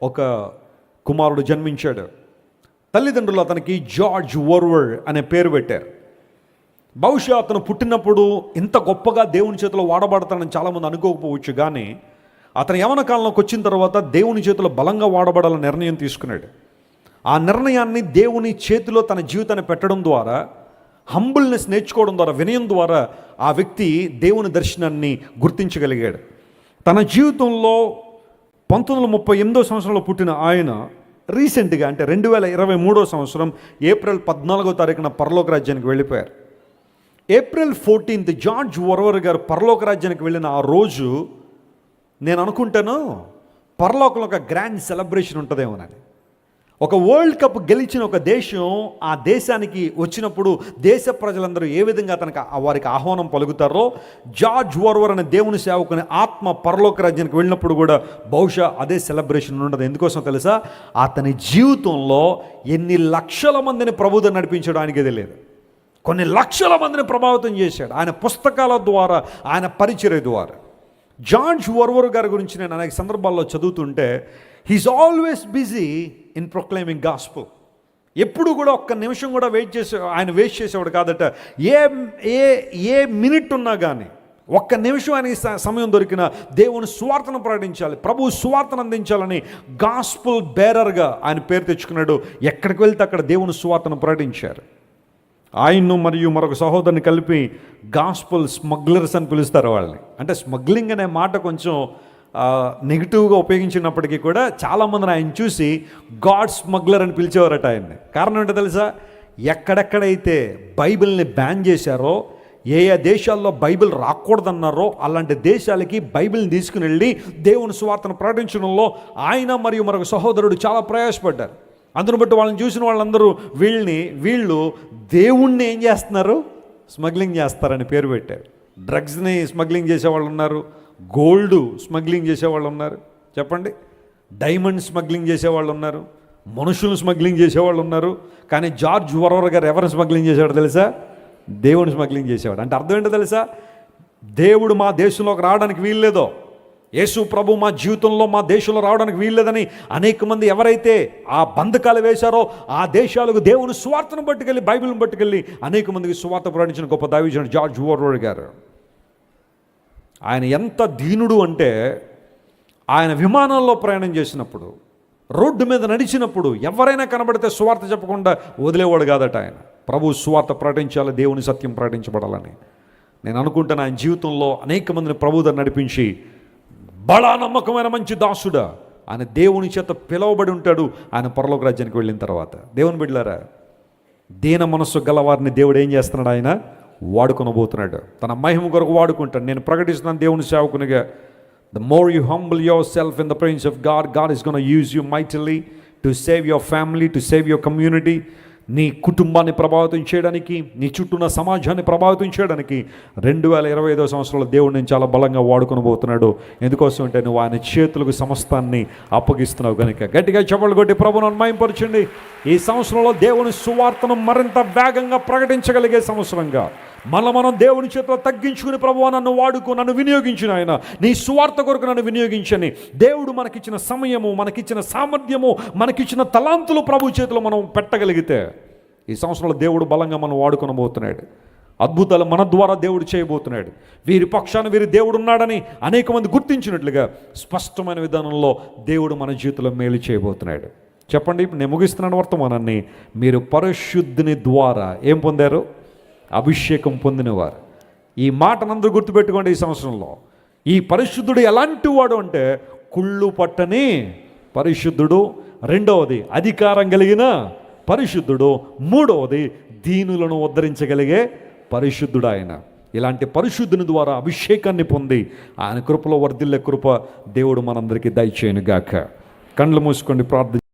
ఒక కుమారుడు జన్మించాడు. తల్లిదండ్రులు అతనికి జార్జ్ ఓర్వెల్ అనే పేరు పెట్టారు. బహుశా అతను పుట్టినప్పుడు ఇంత గొప్పగా దేవుని చేతిలో వాడబడతాడని చాలామంది అనుకోకపోవచ్చు. కానీ అతను యవన కాలంలోకి వచ్చిన తర్వాత దేవుని చేతిలో బలంగా వాడబడాలని నిర్ణయం తీసుకున్నాడు. ఆ నిర్ణయాన్ని దేవుని చేతిలో తన జీవితాన్ని పెట్టడం ద్వారా, హంబుల్నెస్ నేర్చుకోవడం ద్వారా, వినయం ద్వారా ఆ వ్యక్తి దేవుని దర్శనాన్ని గుర్తించగలిగాడు. తన జీవితంలో 1938 సంవత్సరంలో పుట్టిన ఆయన రీసెంట్గా అంటే 2023 సంవత్సరం ఏప్రిల్ 14 పరలోక రాజ్యానికి వెళ్ళిపోయారు. ఏప్రిల్ 14 జార్జ్ ఓర్వెల్ గారు పరలోక రాజ్యానికి వెళ్ళిన ఆ రోజు నేను అనుకుంటాను పరలోకంలో ఒక గ్రాండ్ సెలబ్రేషన్ ఉంటుందేమోనని. ఒక వరల్డ్ కప్ గెలిచిన ఒక దేశం ఆ దేశానికి వచ్చినప్పుడు దేశ ప్రజలందరూ ఏ విధంగా వారికి ఆహ్వానం పలుకుతారో, జార్జ్ ఓర్వెల్ అనే దేవుని సేవకుని ఆత్మ పరలోక రాజ్యానికి వెళ్ళినప్పుడు కూడా బహుశా అదే సెలబ్రేషన్ ఉండదు. ఎందుకోసం తెలుసా? అతని జీవితంలో ఎన్ని లక్షల మందిని ప్రభువుతో నడిపించడం ఆయనకి తెలియదు. కొన్ని లక్షల మందిని ప్రభావితం చేశాడు ఆయన పుస్తకాల ద్వారా, ఆయన పరిచర్య ద్వారా. జార్జ్ ఓర్వెల్ గారి గురించి నేను అనేక సందర్భాల్లో చదువుతుంటే he is always busy in proclaiming gospel. ఎప్పుడు కూడా ఒక్క నిమిషం కూడా ఆయన వేస్ట్ చేసేవాడు కాదట. ఏ మినిట్ ఉన్నా కానీ ఒక్క నిమిషం ఆయనకి సమయం దొరికిన దేవుని సువార్తను ప్రకటించాలి, ప్రభు సువార్తను అందించాలని గాస్పుల్ బేరర్గా ఆయన పేరు తెచ్చుకున్నాడు. ఎక్కడికి వెళ్తే అక్కడ దేవుని సువార్తను ప్రకటించారు. ఆయన్ను మరియు మరొక సహోదరుని కలిపి గాస్పుల్ స్మగ్లర్స్ అని పిలుస్తారు వాళ్ళని. అంటే స్మగ్లింగ్ అనే మాట కొంచెం నెగిటివ్గా ఉపయోగించినప్పటికీ కూడా చాలామందిని ఆయన చూసి గాడ్ స్మగ్లర్ అని పిలిచేవారట ఆయన్ని. కారణం ఏంటో తెలుసా? ఎక్కడెక్కడైతే బైబిల్ని బ్యాన్ చేశారో, ఏ దేశాల్లో బైబిల్ రాకూడదన్నారో అలాంటి దేశాలకి బైబిల్ని తీసుకుని వెళ్ళి దేవుని సువార్తను ప్రకటించడంలో ఆయన మరియు మరొక సహోదరుడు చాలా ప్రయాసపడ్డారు. అందును బట్టి వాళ్ళని చూసిన వాళ్ళందరూ వీళ్ళు దేవుణ్ణి ఏం చేస్తున్నారు? స్మగ్లింగ్ చేస్తారని పేరు పెట్టారు. డ్రగ్స్ని స్మగ్లింగ్ చేసేవాళ్ళు ఉన్నారు, గోల్డ్ స్మగ్లింగ్ చేసేవాళ్ళు ఉన్నారు, చెప్పండి, డైమండ్ స్మగ్లింగ్ చేసేవాళ్ళు ఉన్నారు, మనుషులు స్మగ్లింగ్ చేసేవాళ్ళు ఉన్నారు. కానీ జార్జ్ ఓర్వెల్ గారు ఎవరు స్మగ్లింగ్ చేసేవాడు తెలుసా? దేవుని స్మగ్లింగ్ చేసేవాడు. అంటే అర్థం ఏంటో తెలుసా? దేవుడు మా దేశంలోకి రావడానికి వీల్లేదో, యేసు ప్రభు మా జీవితంలో మా దేశంలో రావడానికి వీల్లేదని అనేక మంది ఎవరైతే ఆ బంధకాలు వేశారో ఆ దేశాలకు దేవుని సువార్తను పట్టుకెళ్ళి, బైబిల్ని పట్టుకెళ్ళి అనేక మందికి సువార్త ప్రకటించిన గొప్ప దైవజనుడు జార్జ్ ఓర్వెల్ గారు. ఆయన ఎంత దీనుడు అంటే ఆయన విమానంలో ప్రయాణం చేసినప్పుడు, రోడ్డు మీద నడిచినప్పుడు ఎవరైనా కనబడితే సువార్త చెప్పకుండా వదిలేవాడు కాదట. ఆయన ప్రభు సువార్త ప్రకటించాలి, దేవుని సత్యం ప్రకటించబడాలని. నేను అనుకుంటాను ఆయన జీవితంలో అనేక మందిని ప్రభువుతో నడిపించి బడా నమ్మకమైన మంచి దాసుడా ఆయన దేవుని చేత పిలువబడి ఉంటాడు. ఆయన పరలోక రాజ్యానికి వెళ్ళిన తర్వాత దేవుని బిడ్డలారా, దీన మనస్సు గలవారిని దేవుడు ఏం చేస్తున్నాడు? ఆయన వాడుకొనబోతున్నాడు, తన మహిమ కొరకు వాడుకుంటాడు. నేను ప్రకటిస్తున్నాను దేవుని సేవకునిగా, the more you humble yourself in the presence of God, God is going to use you mightily to save your family, to save your community. నీ కుటుంబాన్ని ప్రభావితం చేయడానికి, నీ చుట్టూ ఉన్న సమాజాన్ని ప్రభావితం చేయడానికి 2025 సంవత్సరంలో దేవుడు నేను చాలా బలంగా వాడుకొనబోతున్నాడు. ఎందుకోసం అంటే నువ్వు ఆయన చేతులకు సమస్తాన్ని అప్పగిస్తున్నావు కనుక. గట్టిగా చప్పట్లు కొట్టి ప్రభువును మహిమపరచండి. ఈ సంవత్సరంలో దేవుని సువార్తను మరింత వేగంగా ప్రకటించగలిగే సంవత్సరంగా మనం దేవుని చేతిలో తగ్గించుకుని, ప్రభువా నన్ను వాడుకో, నన్ను వినియోగించిన ఆయన నీ సువార్త కొరకు నన్ను వినియోగించని దేవుడు మనకిచ్చిన సమయము, మనకిచ్చిన సామర్థ్యము, మనకిచ్చిన తలాంతులు ప్రభు చేతిలో మనం పెట్టగలిగితే ఈ సంవత్సరంలో దేవుడు బలంగా మనం వాడుకొనబోతున్నాడు. అద్భుతాలు మన ద్వారా దేవుడు చేయబోతున్నాడు. వీరి పక్షాన వీరి దేవుడు ఉన్నాడని అనేక మంది గుర్తించినట్లుగా స్పష్టమైన విధానంలో దేవుడు మన జీవితంలో మేలు చేయబోతున్నాడు. చెప్పండి, నేను ముగిస్తున్నాను వర్తమానాన్ని. మీరు పరిశుద్ధుని ద్వారా ఏం పొందారు? అభిషేకం పొందినవారు. ఈ మాటనందరూ గుర్తుపెట్టుకోండి. ఈ సంవత్సరంలో ఈ పరిశుద్ధుడు ఎలాంటి వాడు అంటే కుళ్ళు పట్టని పరిశుద్ధుడు, రెండవది అధికారం కలిగిన పరిశుద్ధుడు, మూడవది దీనులను ఉద్ధరించగలిగే పరిశుద్ధుడు ఆయన. ఇలాంటి పరిశుద్ధుని ద్వారా అభిషేకాన్ని పొంది ఆయన కృపలో వర్ధిల్లే కృప దేవుడు మనందరికీ దయచేయను గాక. కళ్ళు మూసుకోండి, ప్రార్థన.